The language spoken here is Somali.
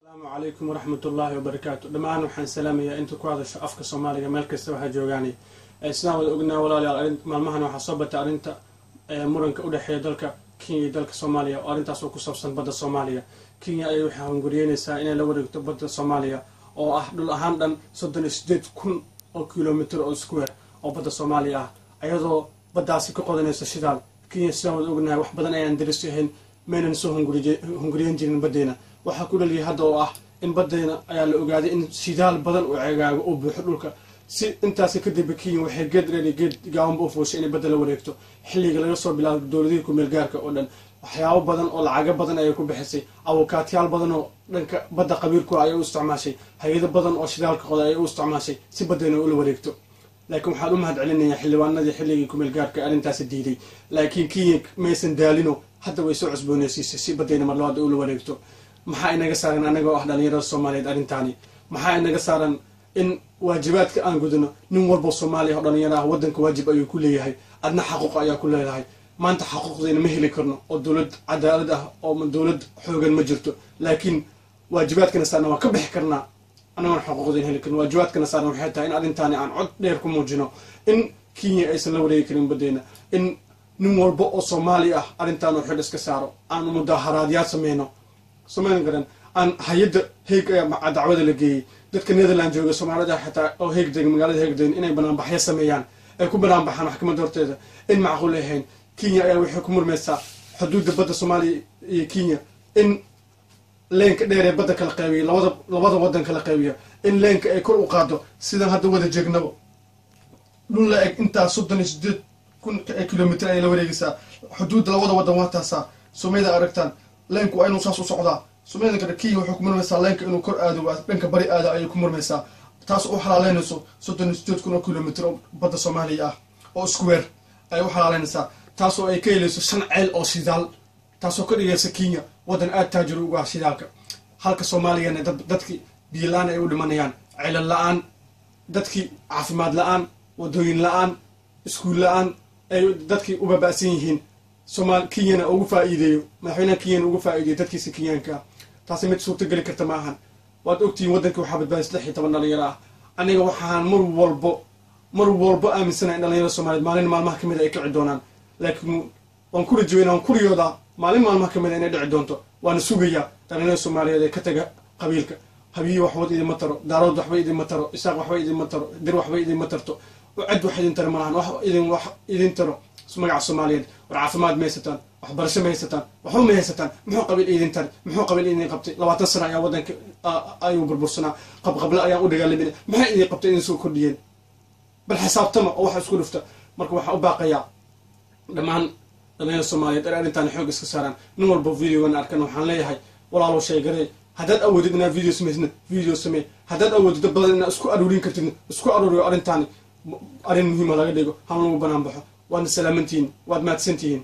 السلام عليكم ورحمة الله وبركاته. دمان waxaan salaamayaa inta ku hadasho afka Soomaaliga meel kasta waxa joogaanay. Islaan wada ognaa walaalayaal maalmahan waxa soo batay arinta muranka u dhaxeeya dalka Kenya iyo dalka Soomaaliya oo arintaas oo ku saabsan badda Soomaaliya. Kenya ay waxa hunguriyeynaysaa inay la wareegto badda Soomaaliya oo ah dhul ahaan dhan 38,000 oo kiiloomitir oo square oo badda Soomaaliya ah. Ayadoo baddaasi ka qodanaysa shidaal. Kenya islaan wada ognaa wax badan ayaan darisayn meelan soo hunguriyeyn jirin badeena. waxa ku dhaliyay hadda oo ah in badeena ayaa la ogaaday in shidaal badan oo ceegaaga oo buuxo dhulka si intaas ka dib Kenya waxay geed gaawamba u fooshay in badda la wareegto xilliga laga soo bilaabo dawladihii ku meel gaarka oo dhan waxyaabo badan oo lacag badan ay ku bixisay awkaatyaal badan oo dhanka badda qabiilku ay u isticmaashay hay'ado badan oo shidaalka qoday ay u isticmaashay si badeena u la wareegto laakiin waxaan u mahad celinayaa xildhibaanadii xilligii ku meel gaarka arintaas diiday laakiin Kenya maysan daalino hadda way soo cusboonaysiisay si badeena mar labaad u la wareegto maxaa inaga saaran anaga oo dhalinyarada Soomaaliyeed arintaani maxaa inaga saaran in waajibaadka aan gudano nin walba Soomaali ah dhalinyarada wadanka waajib ayuu ku leeyahay adna xaquuq ayaa ku leeyahay maanta xaquuqdeena ma heli karno oo dawlad cadaalad ah oo dawlad xoogan ma jirto laakiin waajibaadkana saaran waa ka bixi karnaa anaga xaquuqdeena heli karno waajibaadkana saaran waxay tahay in arintaani aan cod dheer ku muujino in Kenya aysan la wareegi karin badeena in nin walba oo Soomaali ah arintaan oo xil iska saaro aan mudaharaadyaad sameeyno Soomaalian garan aan hay'adda Hague ee dacwada la geeyay dadka Netherlands jooga Soomaalida xataa oo Hague degan magaalada Hague degan inay banaan baxyo sameeyaan ay ku banaan baxaan maxkamadda horteeda in macquul ahayn Kenya ayaa waxay ku murmaysaa xuduudda badda Soomaaliya iyo Kenya in leenka dheer ee badda kala qaybiyo labada wadan kala qaybiyo in leenka ay kor u qaado sida hadda wada jeegnabo dhul la eg inta 38,000 kiiloomitir ay la wareegaysaa xuduudda labada wadan waa taasa Soomaalida aragtaan leenku aynu saas u socdaa Soomaalida kale Kenya wuxuu ku murmaysaa leenka inuu kor aado waa dhanka bari aado ayay ku murmaysaa taas oo xalaaleynayso 38,000 kiiloomitir oo badda Soomaaliya ah oo square ay u xalaaleynaysaa taas oo ay ka helayso 5 ceel oo shidaal taas oo ka dhigaysa Kenya wadan aad taajir uga ah shidaalka halka Soomaaliyana dadkii biyo la'aan ay u dhimanayaan ceelal la'aan dadkii caafimaad la'aan wadooyin la'aan iskuul la'aan ay dadkii u babaasan yihiin Kenya ugu faa'iideeyo madaxweynaha Kenya ugu faa'iideeyo dadkiisa Kenyaanka taas mid suurto gali karta ma ahan waad ogtiin wadanka waxa badbaadis 16 dhalinyaro ah aniga waxaan mar walba aaminsanahay dhalinyarada Soomaaliyeed maalin maalmaha kamid ay kici doonaan laakiin waan ku rajaynayaa waan ku riyoodaa maalin maalmaha kamid inay dhici doonto waan sugayaa dhalinyarada Soomaaliyeed ee ka taga qabiilka habiyo wax wad idin mataro daarood waxba idin mataro isaaq waxba idin mataro dir waxba idin matarto cid wax idin tar malahan wax idin taro magaca Soomaaliyeed war caafimaad meesatan wax barasho meesatan waxu meesatan muxuu qabiil idin tar muxuu qabiil idin qabtay 20 sano ayaa wadanka ayuu burbursanaa qabla ayaa u dagaalamay maxay idin qabtay in soo kordhiyeen bal xisaabtama oo wax isku dhufta marka waxa u baaqaya dhamaan dhalinyarada Soomaaliyeed arintan xoog iska saaran nin walba video-gan arkan waxaan leeyahay walaalo sheegay haddaad awoodid inaad video samee haddaad awoodid badan inaad isku aruurin kartid isku aruuriyo arintan arin muhiim ah laga dhigo hal lagu banaan baxo وأنا سلامتين وأد ما تسنتين